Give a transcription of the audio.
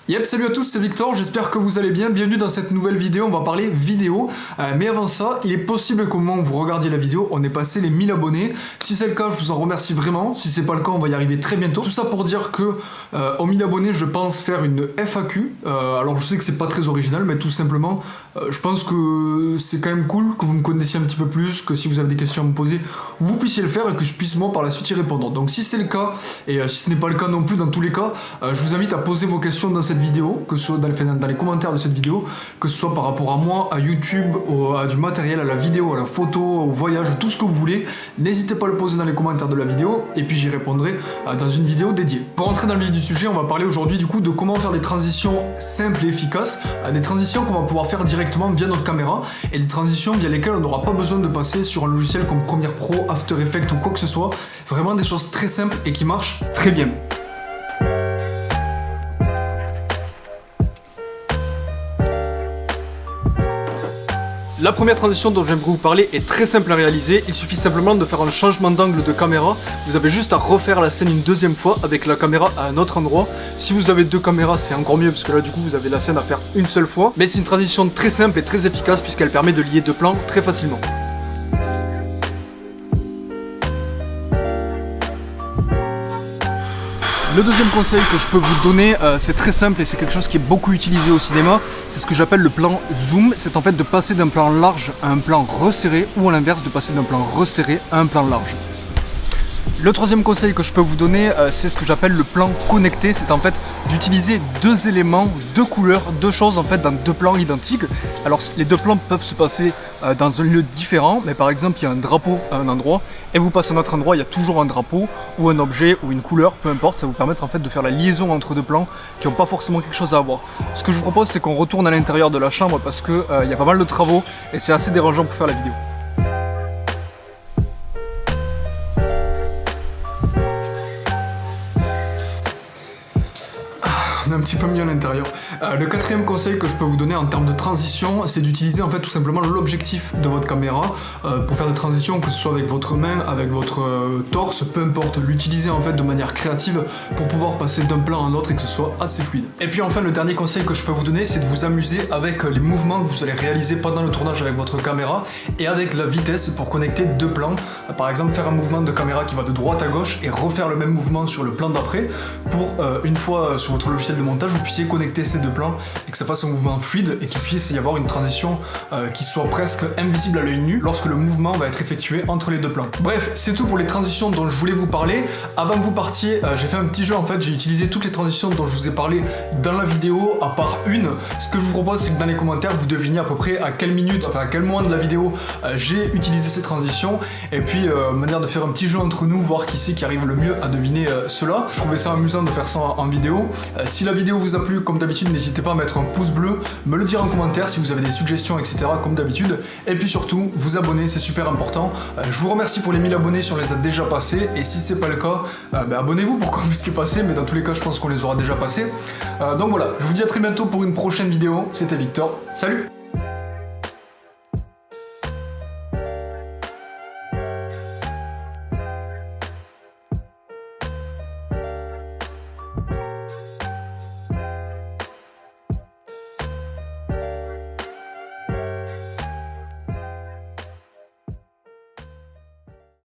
Yep, salut à tous, c'est Victor, j'espère que vous allez bien, bienvenue dans cette nouvelle vidéo, on va parler vidéo, mais avant ça, il est possible qu'au moment où vous regardiez la vidéo, on ait passé les 1000 abonnés, si c'est le cas, je vous en remercie vraiment, si c'est pas le cas, on va y arriver très bientôt, tout ça pour dire que, aux 1000 abonnés, je pense faire une FAQ, alors je sais que c'est pas très original, mais tout simplement, je pense que c'est quand même cool que vous me connaissiez un petit peu plus, que si vous avez des questions à me poser, vous puissiez le faire et que je puisse moi par la suite y répondre, donc si c'est le cas, et si ce n'est pas le cas non plus dans tous les cas, je vous invite à poser vos questions dans cette vidéo, que ce soit dans les commentaires de cette vidéo, que ce soit par rapport à moi, à YouTube, à du matériel, à la vidéo, à la photo, au voyage, tout ce que vous voulez. N'hésitez pas à le poser dans les commentaires de la vidéo et puis j'y répondrai dans une vidéo dédiée. Pour entrer dans le vif du sujet, on va parler aujourd'hui du coup de comment faire des transitions simples et efficaces, des transitions qu'on va pouvoir faire directement via notre caméra et des transitions via lesquelles on n'aura pas besoin de passer sur un logiciel comme Premiere Pro, After Effects ou quoi que ce soit. Vraiment des choses très simples et qui marchent très bien. La première transition dont j'aimerais vous parler est très simple à réaliser, il suffit simplement de faire un changement d'angle de caméra, vous avez juste à refaire la scène une deuxième fois avec la caméra à un autre endroit. Si vous avez deux caméras c'est encore mieux parce que là du coup vous avez la scène à faire une seule fois, mais c'est une transition très simple et très efficace puisqu'elle permet de lier deux plans très facilement. Le deuxième conseil que je peux vous donner, c'est très simple et c'est quelque chose qui est beaucoup utilisé au cinéma, c'est ce que j'appelle le plan zoom, c'est en fait de passer d'un plan large à un plan resserré ou à l'inverse de passer d'un plan resserré à un plan large. Le troisième conseil que je peux vous donner, c'est ce que j'appelle le plan connecté, c'est en fait d'utiliser deux éléments, deux couleurs, deux choses en fait dans deux plans identiques. Alors les deux plans peuvent se passer dans un lieu différent, mais par exemple il y a un drapeau à un endroit et vous passez à un autre endroit, il y a toujours un drapeau ou un objet ou une couleur, peu importe, ça vous permet en fait de faire la liaison entre deux plans qui n'ont pas forcément quelque chose à voir. Ce que je vous propose c'est qu'on retourne à l'intérieur de la chambre parce que il y a pas mal de travaux et c'est assez dérangeant pour faire la vidéo. On est un petit peu mieux à l'intérieur. Le quatrième conseil que je peux vous donner en termes de transition, c'est d'utiliser en fait tout simplement l'objectif de votre caméra pour faire des transitions, que ce soit avec votre main, avec votre torse, peu importe. L'utiliser en fait de manière créative pour pouvoir passer d'un plan à un autre et que ce soit assez fluide. Et puis enfin le dernier conseil que je peux vous donner, c'est de vous amuser avec les mouvements que vous allez réaliser pendant le tournage avec votre caméra et avec la vitesse pour connecter deux plans. Par exemple faire un mouvement de caméra qui va de droite à gauche et refaire le même mouvement sur le plan d'après pour une fois sur votre logiciel de montage vous puissiez connecter ces deux plans et que ça fasse un mouvement fluide et qu'il puisse y avoir une transition qui soit presque invisible à l'œil nu lorsque le mouvement va être effectué entre les deux plans. Bref, c'est tout pour les transitions dont je voulais vous parler. Avant que vous partiez, j'ai fait un petit jeu en fait, j'ai utilisé toutes les transitions dont je vous ai parlé dans la vidéo à part une. Ce que je vous propose c'est que dans les commentaires vous deviniez à peu près à quelle minute, enfin à quel moment de la vidéo j'ai utilisé ces transitions et puis manière de faire un petit jeu entre nous, voir qui c'est qui arrive le mieux à deviner cela. Je trouvais ça amusant de faire ça en vidéo. Si la vidéo vous a plu, comme d'habitude, n'hésitez pas à mettre un pouce bleu, me le dire en commentaire si vous avez des suggestions, etc. comme d'habitude. Et puis surtout, vous abonner, c'est super important. Je vous remercie pour les 1000 abonnés si on les a déjà passés. Et si c'est pas le cas, abonnez-vous pour qu'on puisse les passer. Mais dans tous les cas, je pense qu'on les aura déjà passés. Donc voilà, je vous dis à très bientôt pour une prochaine vidéo. C'était Victor. Salut!